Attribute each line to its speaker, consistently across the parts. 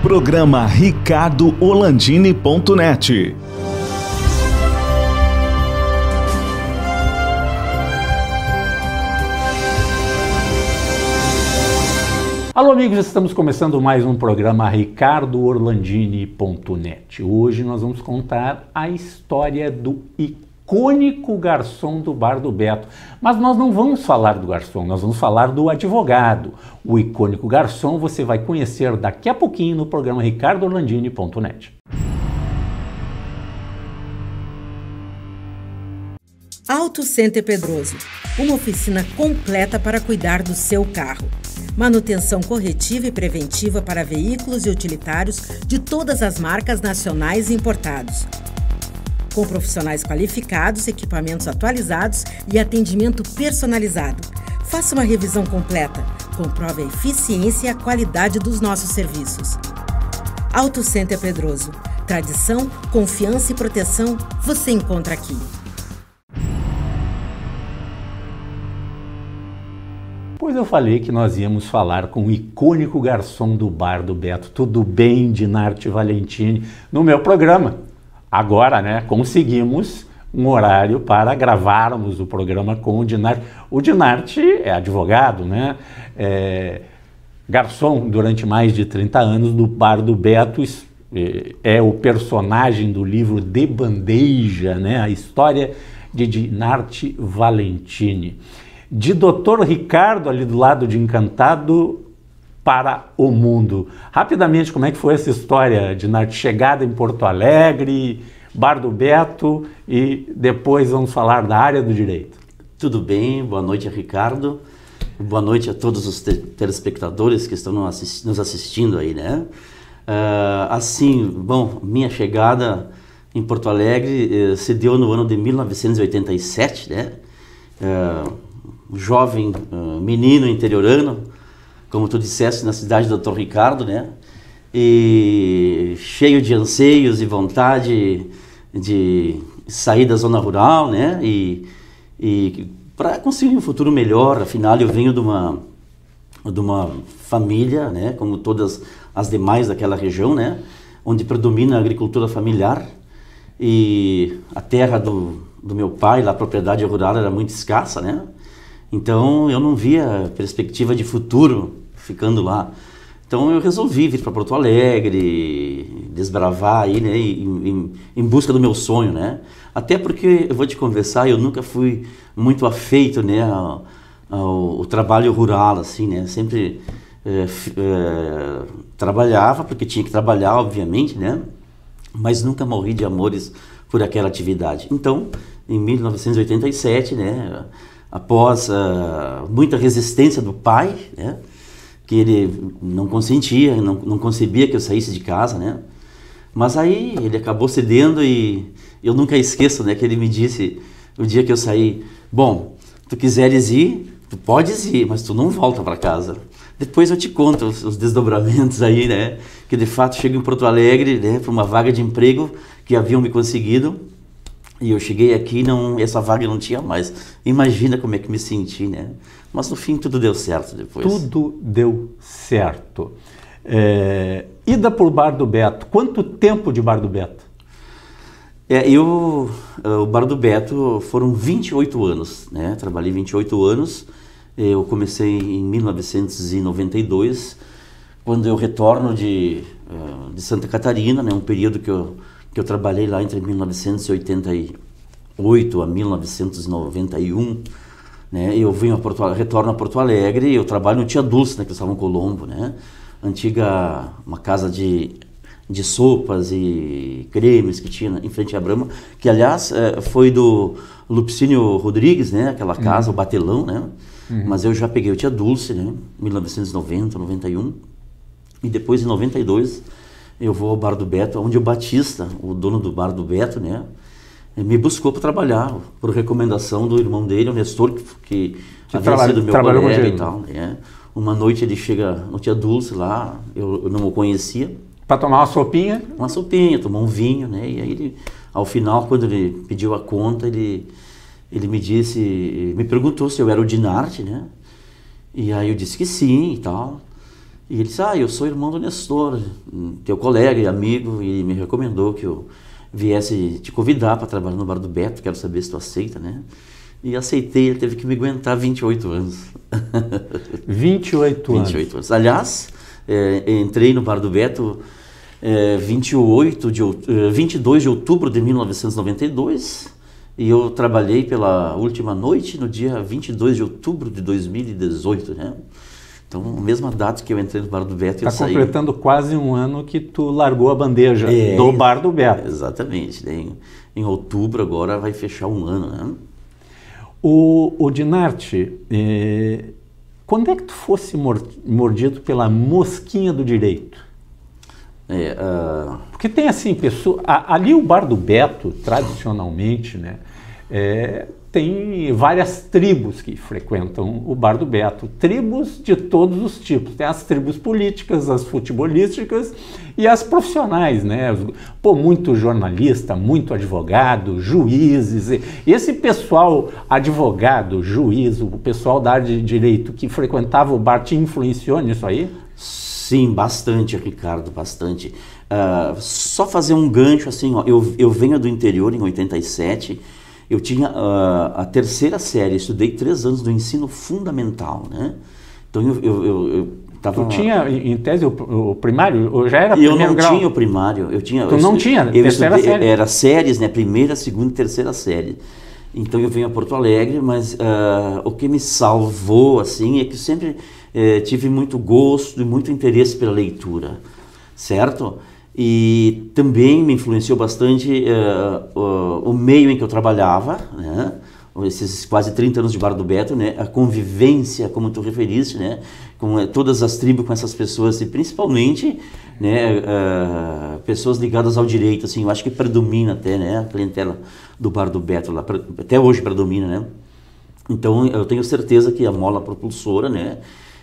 Speaker 1: Programa RicardoOlandini.net.
Speaker 2: Alô amigos, estamos começando mais um programa RicardoOlandini.net. Hoje nós vamos contar a história do icônico garçom do Bar do Beto. Mas nós não vamos falar do garçom, nós vamos falar do advogado. O icônico garçom você vai conhecer daqui a pouquinho no programa RicardoOlandini.net.
Speaker 3: Auto Center Pedroso, uma oficina completa para cuidar do seu carro. Manutenção corretiva e preventiva para veículos e utilitários de todas as marcas nacionais e importados. Com profissionais qualificados, equipamentos atualizados e atendimento personalizado. Faça uma revisão completa. Comprove a eficiência e a qualidade dos nossos serviços. Auto Center Pedroso. Tradição, confiança e proteção você encontra aqui.
Speaker 2: Pois eu falei que nós íamos falar com o icônico garçom do Bar do Beto. Tudo bem, Dinarte Valentini? No meu programa. Agora, né, conseguimos um horário para gravarmos o programa com o Dinarte. O Dinarte é advogado, né? Garçom durante mais de 30 anos do Bar do Beto. É o personagem do livro De Bandeja, né? A história de Dinarte Valentini. De Dr. Ricardo, ali do lado de Encantado, para o mundo. Rapidamente, como é que foi essa história, Dinarte? Chegada em Porto Alegre, Bar do Beto e depois vamos falar da área do direito.
Speaker 4: Tudo bem, boa noite, Ricardo. Boa noite a todos os telespectadores que estão nos assistindo aí, né? Minha chegada em Porto Alegre se deu no ano de 1987, né? Um jovem menino interiorano, como tu disseste, na cidade do Dr. Ricardo, né? E cheio de anseios e vontade de sair da zona rural, né? E para conseguir um futuro melhor. Afinal, eu venho de uma família, né? Como todas as demais daquela região, né? Onde predomina a agricultura familiar. E a terra do meu pai, lá a propriedade rural, era muito escassa, né? Então eu não via perspectiva de futuro ficando lá. Então eu resolvi vir para Porto Alegre, desbravar aí, né, em busca do meu sonho, né? Até porque, eu vou te confessar, eu nunca fui muito afeito, né, ao trabalho rural, assim, né? Sempre trabalhava, porque tinha que trabalhar, obviamente, né? Mas nunca morri de amores por aquela atividade. Então, em 1987, né, após muita resistência do pai, né, que ele não consentia, não concebia que eu saísse de casa, né, mas aí ele acabou cedendo e eu nunca esqueço, né, que ele me disse, o dia que eu saí, bom, tu quiseres ir, tu podes ir, mas tu não volta para casa. Depois eu te conto os desdobramentos aí, né, que de fato chego em Porto Alegre, né, para uma vaga de emprego que haviam me conseguido. E eu cheguei aqui, essa vaga não tinha mais. Imagina como é que me senti, né? Mas no fim tudo deu certo depois.
Speaker 2: Tudo deu certo. Ida por Bar do Beto. Quanto tempo de Bar do Beto?
Speaker 4: O Bar do Beto foram 28 anos, né? Trabalhei 28 anos. Eu comecei em 1992, quando eu retorno de Santa Catarina, né? Um período que eu trabalhei lá entre 1988 a 1991, né? Eu retorno a Porto Alegre, eu trabalho no Tia Dulce, na Cristóvão Colombo, né? Uma casa de sopas e cremes que tinha em frente à Brahma, que aliás foi do Lupicínio Rodrigues, né? Aquela casa, o Batelão, né? Mas eu já peguei o Tia Dulce, né? 1990, 91, e depois em 92 eu vou ao Bar do Beto, onde o Batista, o dono do Bar do Beto, né, me buscou para trabalhar, por recomendação do irmão dele, o Nestor, que havia sido meu colega e tal. Né. Uma noite ele chega no Tia Dulce lá, eu não o conhecia.
Speaker 2: Para tomar uma sopinha?
Speaker 4: Uma sopinha, tomar um vinho, né, e aí ele, ao final, quando ele pediu a conta, ele me perguntou se eu era o Dinarte, né, e aí eu disse que sim e tal. E ele disse, eu sou irmão do Nestor, teu colega e amigo, e me recomendou que eu viesse te convidar para trabalhar no Bar do Beto, quero saber se tu aceita, né? E aceitei, ele teve que me aguentar 28 anos.
Speaker 2: 28 anos.
Speaker 4: 28 anos. Aliás, entrei no Bar do Beto 22 de outubro de 1992 e eu trabalhei pela última noite no dia 22 de outubro de 2018, né? Então, a mesma data que eu entrei no Bar do Beto, eu saí.
Speaker 2: Está completando quase um ano que tu largou a bandeja do Bar do Beto.
Speaker 4: Exatamente. Em outubro agora vai fechar um ano, né?
Speaker 2: O Dinarte, quando é que tu fosse mordido pela mosquinha do direito? Porque tem assim, pessoa, ali o Bar do Beto, tradicionalmente, né, tem várias tribos que frequentam o Bar do Beto, tribos de todos os tipos, tem as tribos políticas, as futebolísticas e as profissionais, né? Pô, muito jornalista, muito advogado, juízes, esse pessoal, advogado, juiz, o pessoal da área de direito que frequentava o bar te influenciou nisso aí?
Speaker 4: Sim, bastante, Ricardo, bastante. Só fazer um gancho assim, ó, eu venho do interior em 87, eu tinha a terceira série, estudei 3 anos do ensino fundamental, né? Então eu tava...
Speaker 2: Tu tinha, em tese, o primário? Ou já era primeiro grau?
Speaker 4: Eu não tinha o primário.
Speaker 2: Tu não tinha? Terceira série?
Speaker 4: Era séries, né? Primeira, segunda e terceira série. Então eu venho a Porto Alegre, mas o que me salvou, assim, é que eu sempre tive muito gosto e muito interesse pela leitura, certo? E também me influenciou bastante o meio em que eu trabalhava, né? Esses quase 30 anos de Bar do Beto, né? A convivência, como tu referiste, né? Com todas as tribos, com essas pessoas, e principalmente, né? Pessoas ligadas ao direito, assim, eu acho que predomina até, né? A clientela do Bar do Beto, lá, até hoje predomina, né? Então, eu tenho certeza que a mola propulsora, né?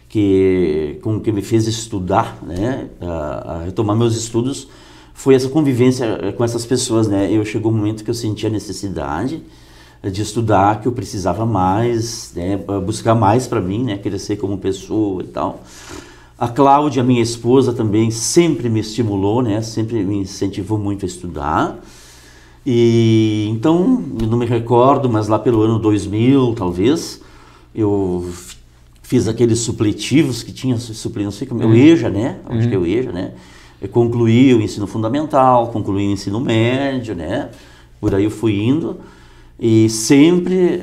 Speaker 4: Que me fez estudar, né, a retomar meus estudos, foi essa convivência com essas pessoas, né? Chegou um momento que eu senti a necessidade de estudar, que eu precisava mais, né, buscar mais para mim, né, crescer como pessoa e tal. A Cláudia, minha esposa, também sempre me estimulou, né, sempre me incentivou muito a estudar. E então, eu não me recordo, mas lá pelo ano 2000, talvez, eu fiz aqueles supletivos que tinha, não sei como, o EJA, né? Acho que é o EJA, né? Eu concluí o ensino fundamental, concluí o ensino médio, né? Por aí eu fui indo e sempre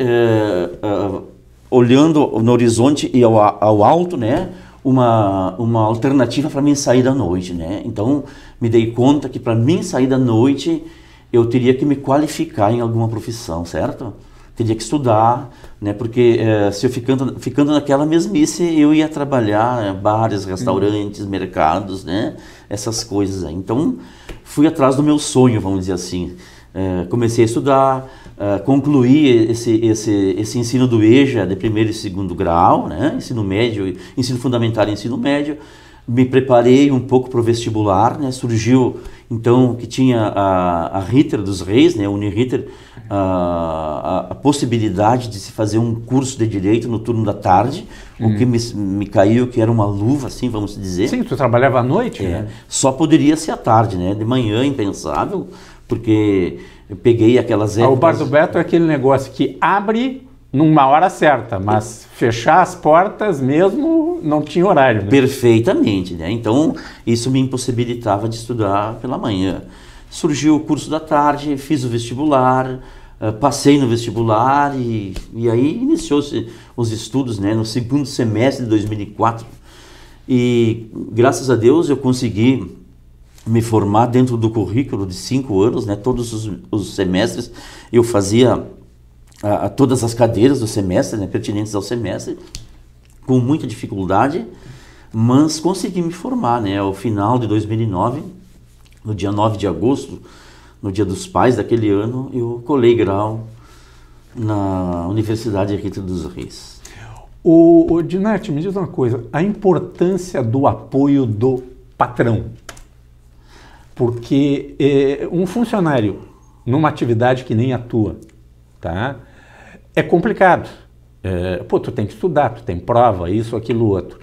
Speaker 4: olhando no horizonte e ao alto, né? Uma alternativa para mim sair da noite, né? Então, me dei conta que para mim sair da noite, eu teria que me qualificar em alguma profissão, certo? Teria que estudar, né? Porque se eu ficando naquela mesmice, eu ia trabalhar bares, restaurantes, mercados, né? Essas coisas aí. Então, fui atrás do meu sonho, vamos dizer assim. Comecei a estudar, concluí esse ensino do EJA de primeiro e segundo grau, né? Ensino médio, ensino fundamental e ensino médio. Me preparei um pouco para o vestibular, né? Surgiu, então, que tinha a Ritter dos Reis, né? A Uniriter, a possibilidade de se fazer um curso de Direito no turno da tarde, o que me caiu, que era uma luva, assim, vamos dizer.
Speaker 2: Sim, tu trabalhava à noite, né?
Speaker 4: Só poderia ser à tarde, né? De manhã, impensável, porque eu peguei aquelas épocas...
Speaker 2: O Bar do Beto é aquele negócio que abre numa hora certa, mas fechar as portas mesmo não tinha horário, né?
Speaker 4: Perfeitamente, né? Então, isso me impossibilitava de estudar pela manhã. Surgiu o curso da tarde, fiz o vestibular, passei no vestibular e aí iniciou-se os estudos, né? No segundo semestre de 2004. E, graças a Deus, eu consegui me formar dentro do currículo de 5 anos, né? Todos os semestres eu fazia todas as cadeiras do semestre, né, pertinentes ao semestre, com muita dificuldade, mas consegui me formar, né? Ao final de 2009, no dia 9 de agosto, no dia dos pais daquele ano, eu colei grau na Universidade Ritter dos Reis.
Speaker 2: O Dinarte, me diz uma coisa, a importância do apoio do patrão, porque um funcionário numa atividade que nem a tua, tá? É complicado. Tu tem que estudar, tu tem prova, isso, aquilo, outro.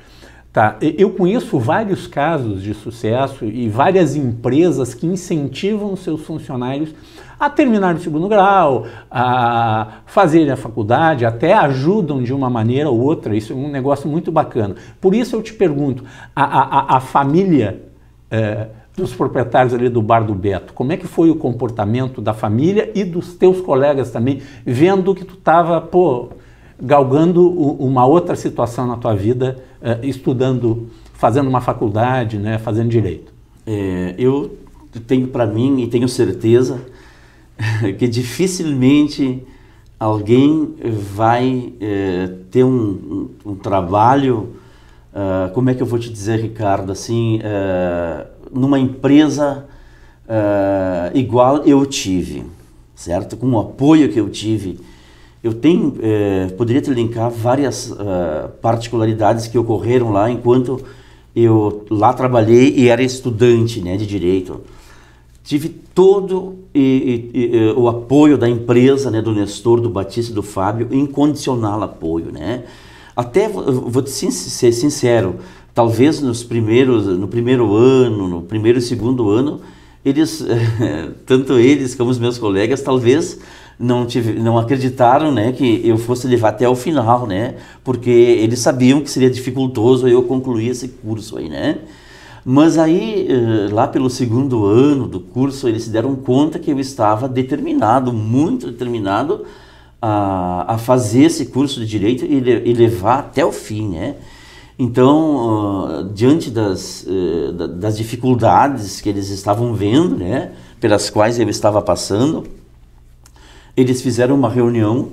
Speaker 2: Tá. Eu conheço vários casos de sucesso e várias empresas que incentivam seus funcionários a terminar o segundo grau, a fazerem a faculdade, até ajudam de uma maneira ou outra. Isso é um negócio muito bacana. Por isso eu te pergunto, a família dos proprietários ali do Bar do Beto, como é que foi o comportamento da família e dos teus colegas também, vendo que tu estava, galgando uma outra situação na tua vida, estudando, fazendo uma faculdade, né, fazendo direito?
Speaker 4: Eu tenho para mim e tenho certeza que dificilmente alguém vai ter um trabalho, como é que eu vou te dizer, Ricardo, assim, numa empresa igual eu tive, certo? Com o apoio que eu tive. Eu poderia te linkar várias particularidades que ocorreram lá enquanto eu lá trabalhei e era estudante, né, de direito. Tive todo o apoio da empresa, né, do Nestor, do Batista e do Fábio, incondicional apoio, né? Até, vou ser sincero, talvez no primeiro ano, no primeiro e segundo ano, tanto eles como os meus colegas, talvez não acreditaram, né, que eu fosse levar até o final, né? Porque eles sabiam que seria dificultoso eu concluir esse curso aí, né? Mas aí, lá pelo segundo ano do curso, eles se deram conta que eu estava determinado, muito determinado, a fazer esse curso de Direito e levar até o fim, né? Então, diante das dificuldades que eles estavam vendo, né, pelas quais eu estava passando, eles fizeram uma reunião,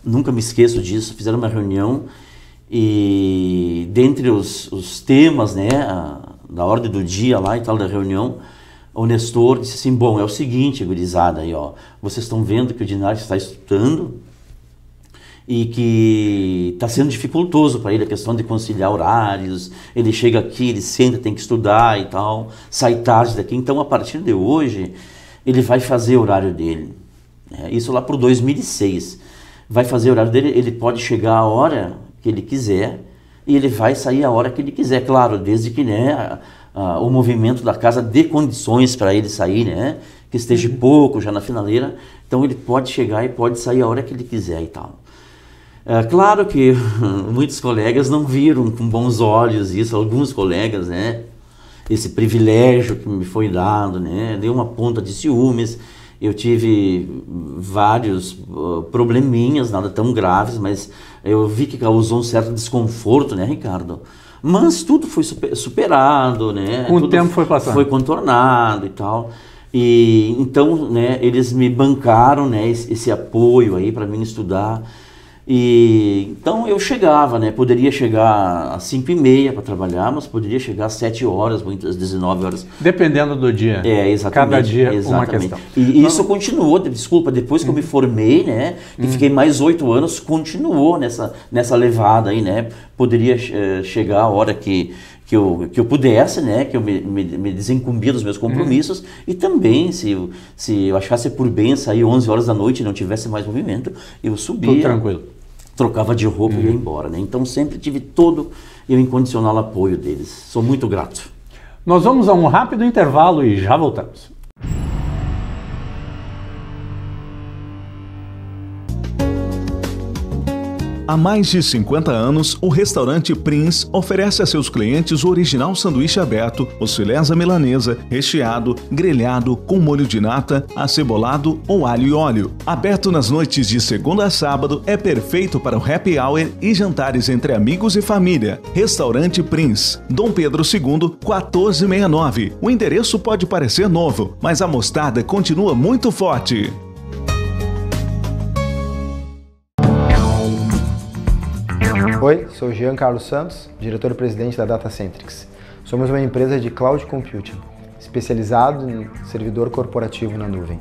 Speaker 4: nunca me esqueço disso, fizeram uma reunião e dentre os temas, né, da ordem do dia lá e tal da reunião, o Nestor disse assim, bom, é o seguinte, gurizada, aí, ó, vocês estão vendo que o Dinardi está estudando e que está sendo dificultoso para ele a questão de conciliar horários, ele chega aqui, ele senta, tem que estudar e tal, sai tarde daqui, então a partir de hoje ele vai fazer o horário dele. Isso lá para o 2006. Vai fazer o horário dele, ele pode chegar a hora que ele quiser e ele vai sair a hora que ele quiser, claro, desde que, né, o movimento da casa dê condições para ele sair, né, que esteja pouco já na finaleira, então ele pode chegar e pode sair a hora que ele quiser e tal. Claro que muitos colegas não viram com bons olhos isso, alguns colegas, né, esse privilégio que me foi dado, né, deu uma ponta de ciúmes. Eu tive vários probleminhas, nada tão graves, mas eu vi que causou um certo desconforto, né, Ricardo? Mas tudo foi superado, né?
Speaker 2: Com o tempo foi passando.
Speaker 4: Foi contornado e tal. E então, né, eles me bancaram, né, esse apoio aí para mim estudar. E então eu chegava, né, poderia chegar às 5h30 para trabalhar, mas poderia chegar às 7 horas, muitas 19 horas.
Speaker 2: Dependendo do dia.
Speaker 4: Exatamente.
Speaker 2: Cada dia
Speaker 4: exatamente.
Speaker 2: Uma questão.
Speaker 4: E isso continuou, desculpa, depois que eu me formei, né, e fiquei mais 8 anos, continuou nessa levada aí, né, poderia chegar a hora que eu pudesse, né, que eu me desincumbia dos meus compromissos e também, se eu achasse por bem sair 11 horas da noite e não tivesse mais movimento, eu subia.
Speaker 2: Tudo tranquilo.
Speaker 4: Trocava de roupa e ia embora, né? Então sempre tive todo o incondicional apoio deles. Sou muito grato.
Speaker 2: Nós vamos a um rápido intervalo e já voltamos.
Speaker 1: Há mais de 50 anos, o restaurante Prince oferece a seus clientes o original sanduíche aberto, os filés à milanesa, recheado, grelhado, com molho de nata, acebolado ou alho e óleo. Aberto nas noites de segunda a sábado, é perfeito para o happy hour e jantares entre amigos e família. Restaurante Prince, Dom Pedro II, 1469. O endereço pode parecer novo, mas a mostarda continua muito forte.
Speaker 5: Oi, sou Jean Carlos Santos, diretor-presidente da Datacentrix. Somos uma empresa de cloud computing, especializado em servidor corporativo na nuvem.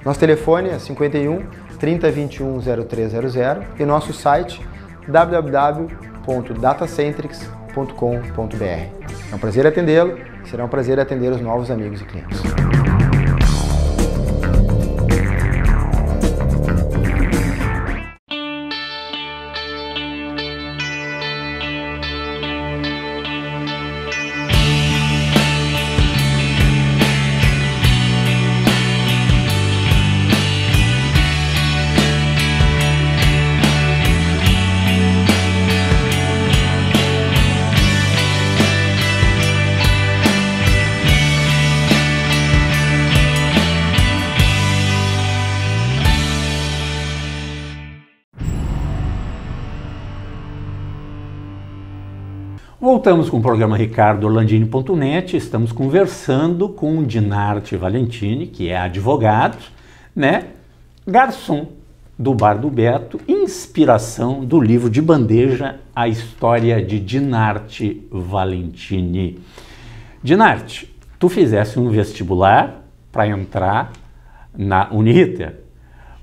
Speaker 5: Nosso telefone é 51 3021 0300 e nosso site www.datacentrix.com.br. É um prazer atendê-lo, será um prazer atender os novos amigos e clientes.
Speaker 2: Voltamos com o programa ricardoorlandini.net, estamos conversando com o Dinarte Valentini, que é advogado, né? Garçom do Bar do Beto, inspiração do livro de bandeja A História de Dinarte Valentini. Dinarte, tu fizesse um vestibular para entrar na Uniriter,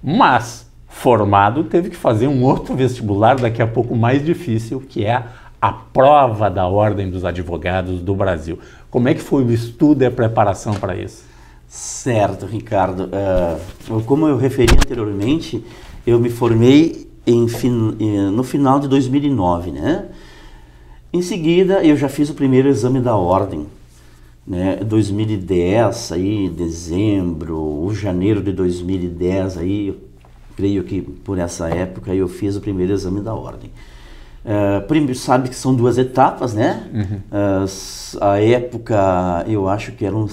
Speaker 2: mas formado teve que fazer um outro vestibular daqui a pouco mais difícil, que é a prova da Ordem dos Advogados do Brasil. Como é que foi o estudo e a preparação para isso?
Speaker 4: Certo, Ricardo. Como eu referi anteriormente, eu me formei no final de 2009, né? Em seguida, eu já fiz o primeiro exame da Ordem, né? 2010, aí, dezembro ou janeiro de 2010, aí, eu creio que por essa época eu fiz o primeiro exame da Ordem. Primeiro, sabe que são 2 etapas, né? Uhum. A época, eu acho que eram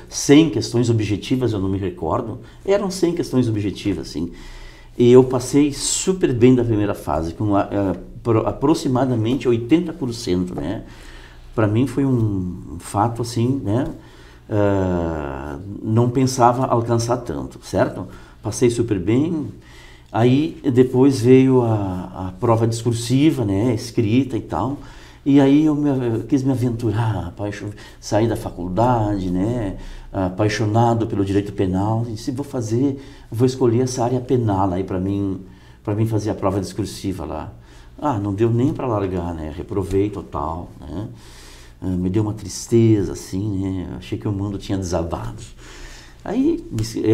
Speaker 4: 100 questões objetivas, eu não me recordo. Eram 100 questões objetivas, sim. E eu passei super bem da primeira fase, com aproximadamente 80%, né? Para mim foi um fato, assim, né? Não pensava alcançar tanto, certo? Passei super bem. Aí depois veio a prova discursiva, né, escrita e tal, e aí eu quis me aventurar, sair da faculdade, né, apaixonado pelo direito penal, e disse, vou escolher essa área penal aí para mim fazer a prova discursiva lá. Não deu nem para largar, né, reprovei total, né, me deu uma tristeza, assim, né, achei que o mundo tinha desabado. Aí,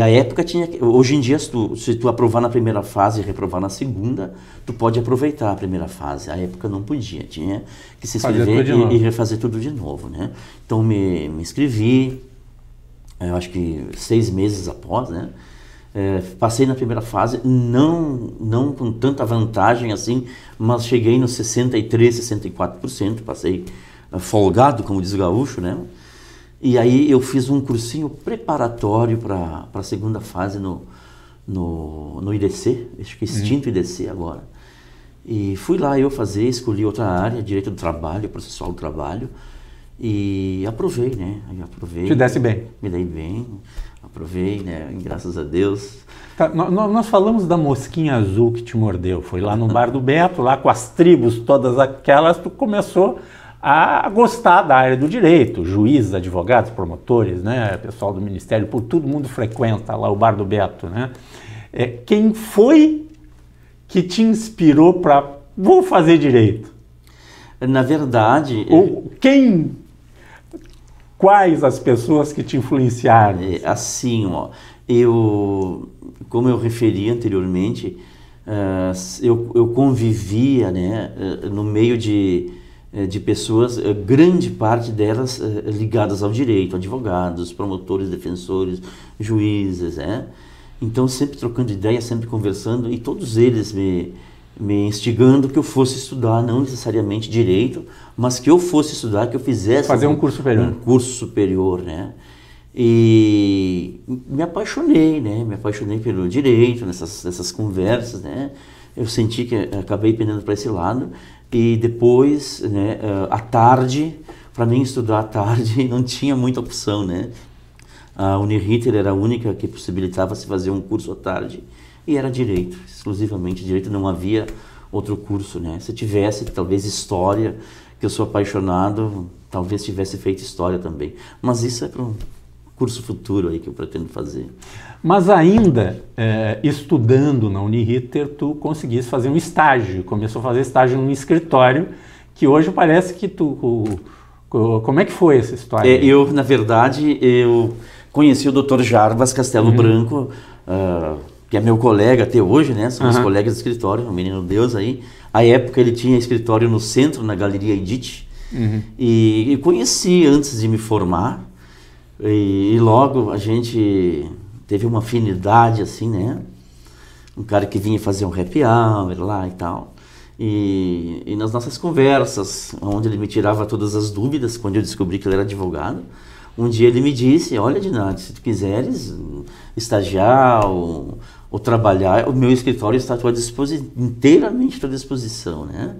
Speaker 4: a época tinha... Hoje em dia, se tu aprovar na primeira fase e reprovar na segunda, tu pode aproveitar a primeira fase. A época não podia, tinha que se inscrever e refazer tudo de novo, né? Então, me inscrevi, eu acho que 6 meses após, né? Passei na primeira fase, não com tanta vantagem assim, mas cheguei nos 63%, 64%, passei folgado, como diz o gaúcho, né? E aí eu fiz um cursinho preparatório para a segunda fase no IDC, acho que extinto IDC agora. E fui lá escolhi outra área, direito do trabalho, processual do trabalho, e aprovei, né?
Speaker 2: Te desse bem?
Speaker 4: Me dei bem, aprovei, né? Graças a Deus.
Speaker 2: Tá, nós falamos da mosquinha azul que te mordeu, foi lá no Bar do Beto, lá com as tribos todas aquelas, tu começou a gostar da área do direito, juízes, advogados, promotores, né, pessoal do Ministério, todo mundo frequenta lá o Bar do Beto, né? Quem foi que te inspirou para vou fazer direito?
Speaker 4: Na verdade...
Speaker 2: Quais as pessoas que te influenciaram?
Speaker 4: Assim, ó, como eu referi anteriormente, eu convivia, né, no meio de pessoas, grande parte delas ligadas ao direito, advogados, promotores, defensores, juízes, né? Então sempre trocando ideias, sempre conversando, e todos eles me instigando que eu fosse estudar, não necessariamente direito, mas que eu fosse estudar, que eu fizesse...
Speaker 2: Fazer um curso superior.
Speaker 4: Um curso superior, né? E me apaixonei, né? Me apaixonei pelo direito, nessas conversas, né? Eu senti que acabei pendendo para esse lado. E depois, né, à tarde, para mim estudar à tarde não tinha muita opção, né? A Uniriter era a única que possibilitava se fazer um curso à tarde, e era direito, exclusivamente direito, não havia outro curso, né? Se tivesse, talvez história, que eu sou apaixonado, talvez tivesse feito história também. Mas isso é para um curso futuro aí que eu pretendo fazer.
Speaker 2: Mas ainda, estudando na Uniriter, tu conseguiste fazer um estágio, começou a fazer estágio num escritório, que hoje parece que como é que foi essa história?
Speaker 4: Na verdade, eu conheci o Dr. Jarbas Castelo Branco, que é meu colega até hoje, né? Somos colegas de escritório, um menino Deus aí. À época ele tinha escritório no centro, na Galeria Edith, e conheci antes de me formar, e logo a gente teve uma afinidade, assim, né? Um cara que vinha fazer um happy hour lá e tal. E nas nossas conversas, onde ele me tirava todas as dúvidas, quando eu descobri que ele era advogado, um dia ele me disse, olha, Dinarte, se tu quiseres estagiar ou trabalhar, o meu escritório está à tua disposição, inteiramente à tua disposição, né?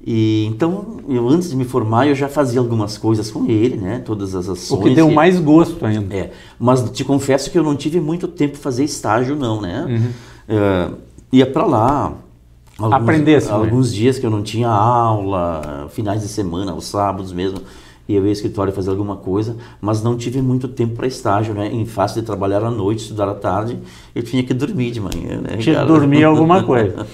Speaker 4: E então, antes de me formar, eu já fazia algumas coisas com ele, né? Todas as ações.
Speaker 2: O que deu mais gosto ainda.
Speaker 4: Mas te confesso que eu não tive muito tempo para fazer estágio, não, né? Ia para lá. Alguns dias que eu não tinha aula, finais de semana, os sábados mesmo, ia ao escritório fazer alguma coisa, mas não tive muito tempo para estágio, né? Em face de trabalhar à noite, estudar à tarde, eu tinha que dormir de manhã, né?
Speaker 2: Tinha que dormir alguma coisa.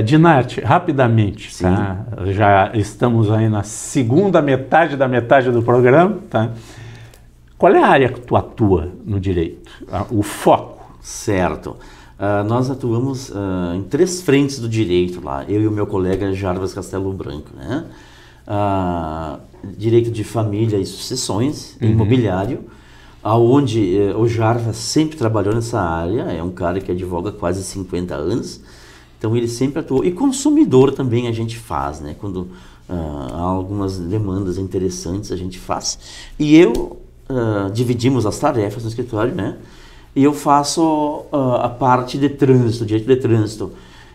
Speaker 2: Dinarte, rapidamente, tá? Já estamos aí na segunda metade da metade do programa, tá? Qual é a área que tu atua no direito? O foco?
Speaker 4: Certo. Nós atuamos em 3 frentes do direito lá, eu e o meu colega Jarvas Castelo Branco, né? Direito de família e sucessões, imobiliário, aonde o Jarvas sempre trabalhou nessa área, é um cara que advoga há quase 50 anos, então ele sempre atuou. E consumidor também a gente faz, né? Quando há algumas demandas interessantes a gente faz. E eu dividimos as tarefas no escritório, né? E eu faço a parte de trânsito, direito de trânsito.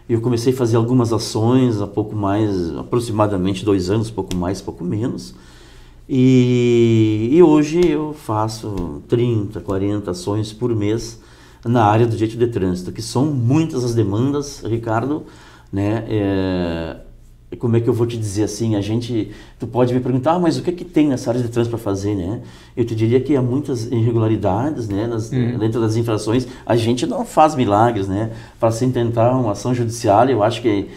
Speaker 4: Eu comecei a fazer algumas ações há pouco mais, aproximadamente 2 anos, pouco mais, pouco menos. E hoje eu faço 30, 40 ações por mês na área do direito de trânsito, que são muitas as demandas, Ricardo, né? Como é que eu vou te dizer assim, tu pode me perguntar, mas o que é que tem nessa área de trânsito para fazer, né? Eu te diria que há muitas irregularidades, né, dentro das infrações. A gente não faz milagres, né? Para se intentar uma ação judicial, eu acho que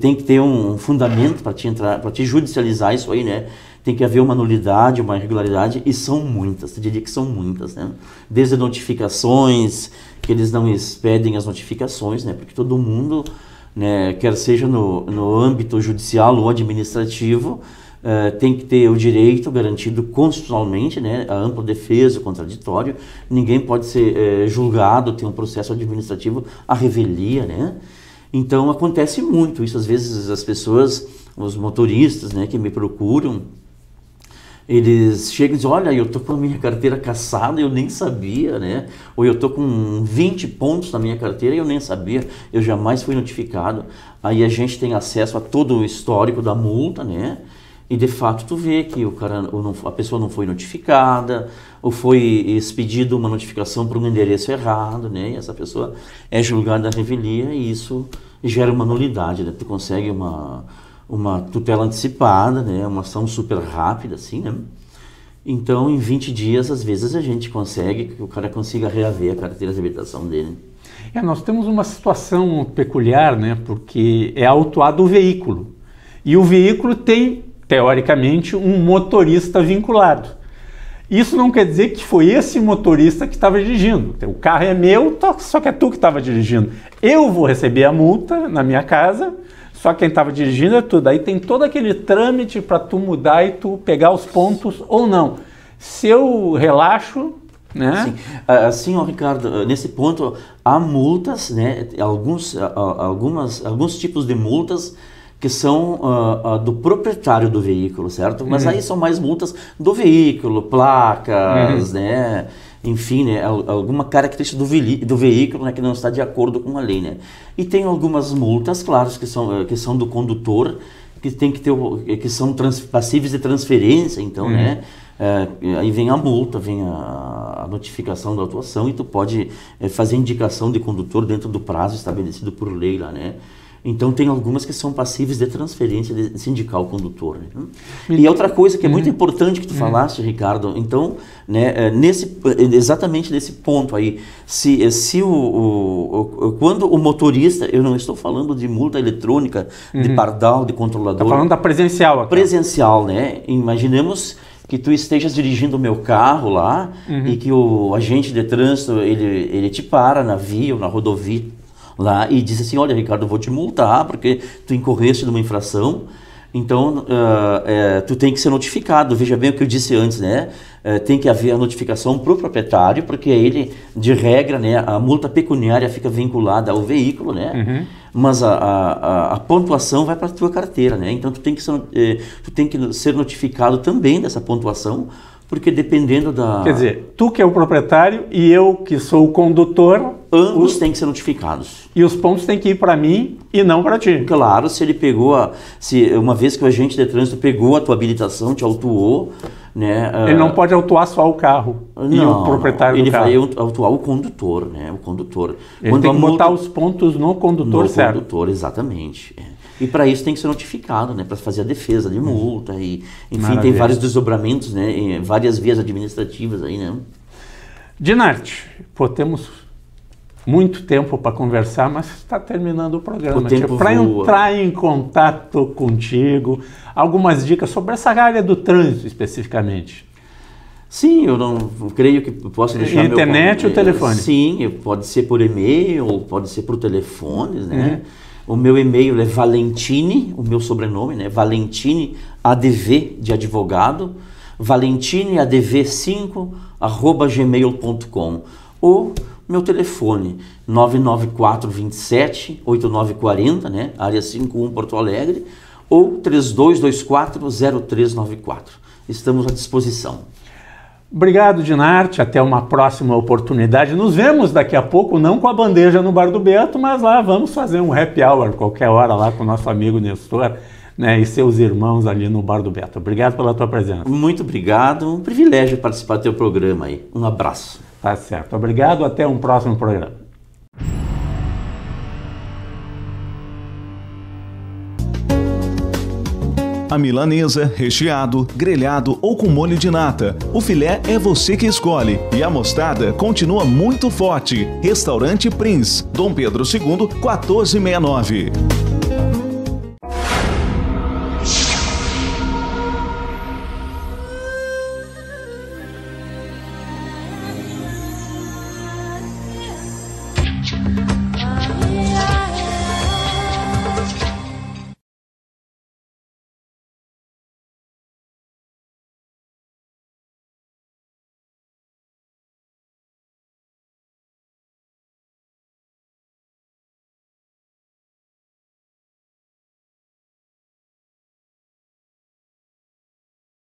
Speaker 4: tem que ter um fundamento para te judicializar isso aí, né? Tem que haver uma nulidade, uma irregularidade, e são muitas, eu diria que são muitas, né? Desde notificações, que eles não expedem as notificações, né? Porque todo mundo, né, quer seja no âmbito judicial ou administrativo, tem que ter o direito garantido constitucionalmente, né, a ampla defesa, o contraditório. Ninguém pode ser julgado, ter um processo administrativo à revelia, né? Então acontece muito isso. Às vezes as pessoas, os motoristas, né, que me procuram, eles chegam e dizem, olha, eu tô com a minha carteira cassada, eu nem sabia, né? Ou eu tô com 20 pontos na minha carteira e eu nem sabia, eu jamais fui notificado. Aí a gente tem acesso a todo o histórico da multa, né? E de fato tu vê que a pessoa não foi notificada, ou foi expedido uma notificação para um endereço errado, né? E essa pessoa é julgada à revelia e isso gera uma nulidade, né? Tu consegue uma tutela antecipada, né? Uma ação super rápida, assim, né? Então, em 20 dias, às vezes, a gente consegue que o cara consiga reaver a carteira de habilitação dele.
Speaker 2: Nós temos uma situação peculiar, né? Porque é autuado o veículo. E o veículo tem, teoricamente, um motorista vinculado. Isso não quer dizer que foi esse motorista que estava dirigindo. O carro é meu, só que é tu que estava dirigindo. Eu vou receber a multa na minha casa, só quem estava dirigindo é tu. Daí tem todo aquele trâmite para tu mudar e tu pegar os pontos ou não. Se eu relaxo, né?
Speaker 4: Sim. Assim, ó, Ricardo, nesse ponto há multas, né? Alguns tipos de multas que são do proprietário do veículo, certo? Mas aí são mais multas do veículo, placas, né? Enfim, né? Alguma característica do veículo, né? Que não está de acordo com a lei, né? E tem algumas multas, claro, que são do condutor, que tem que ter, que são passíveis de transferência, então, né? Aí vem a multa, vem a notificação da autuação e tu pode fazer indicação de condutor dentro do prazo estabelecido por lei lá, né? Então tem algumas que são passíveis de transferência de sindicar o condutor, né? E outra coisa que é muito importante que tu falaste, Ricardo, então, né, exatamente nesse ponto aí, quando o motorista, eu não estou falando de multa eletrônica, de pardal, de controlador.
Speaker 2: Está falando da presencial aqui.
Speaker 4: Presencial, né? Imaginemos que tu estejas dirigindo o meu carro lá e que o agente de trânsito, ele te para na via ou na rodovia lá e diz assim, olha, Ricardo, eu vou te multar porque tu incorreste numa infração, então tu tem que ser notificado. Veja bem o que eu disse antes, né? Tem que haver a notificação para o proprietário, porque ele, de regra, né, a multa pecuniária fica vinculada ao veículo, né? Mas a pontuação vai para a tua carteira, né? Então tu tem que ser notificado também dessa pontuação porque dependendo da...
Speaker 2: Quer dizer, tu que é o proprietário e eu que sou o condutor...
Speaker 4: Ambos têm que ser notificados.
Speaker 2: E os pontos têm que ir para mim e não para ti.
Speaker 4: Claro, se ele pegou, se uma vez que o agente de trânsito pegou a tua habilitação, te autuou, né?
Speaker 2: Ele não pode autuar só o carro e o proprietário do carro.
Speaker 4: Ele vai autuar o condutor, né? O condutor.
Speaker 2: Ele tem que botar os pontos no condutor, certo?
Speaker 4: No condutor, exatamente. E para isso tem que ser notificado, né? Para fazer a defesa de multa e, enfim,
Speaker 2: Maravilha.
Speaker 4: Tem vários desdobramentos, né? Várias vias administrativas aí, né?
Speaker 2: Dinarte, temos muito tempo para conversar, mas está terminando o programa. Para entrar em contato contigo, algumas dicas sobre essa área do trânsito especificamente.
Speaker 4: Sim, eu creio que posso deixar
Speaker 2: internet ou telefone?
Speaker 4: Sim, pode ser por e-mail, ou pode ser por telefones, né? O meu e-mail é Valentini, o meu sobrenome, né? Valentini, ADV de advogado, valentiniadv5@gmail.com, ou meu telefone 99427-8940, né? Área 51 Porto Alegre, ou 3224-0394. Estamos à disposição.
Speaker 2: Obrigado, Dinarte. Até uma próxima oportunidade. Nos vemos daqui a pouco, não com a bandeja no Bar do Beto, mas lá vamos fazer um happy hour qualquer hora lá com o nosso amigo Nestor, né, e seus irmãos ali no Bar do Beto. Obrigado pela tua presença.
Speaker 4: Muito obrigado. Um privilégio participar do teu programa aí. Um abraço.
Speaker 2: Tá certo. Obrigado. Até um próximo programa.
Speaker 1: A milanesa, recheado, grelhado ou com molho de nata. O filé é você que escolhe. E a mostarda continua muito forte. Restaurante Prince, Dom Pedro II, 1469.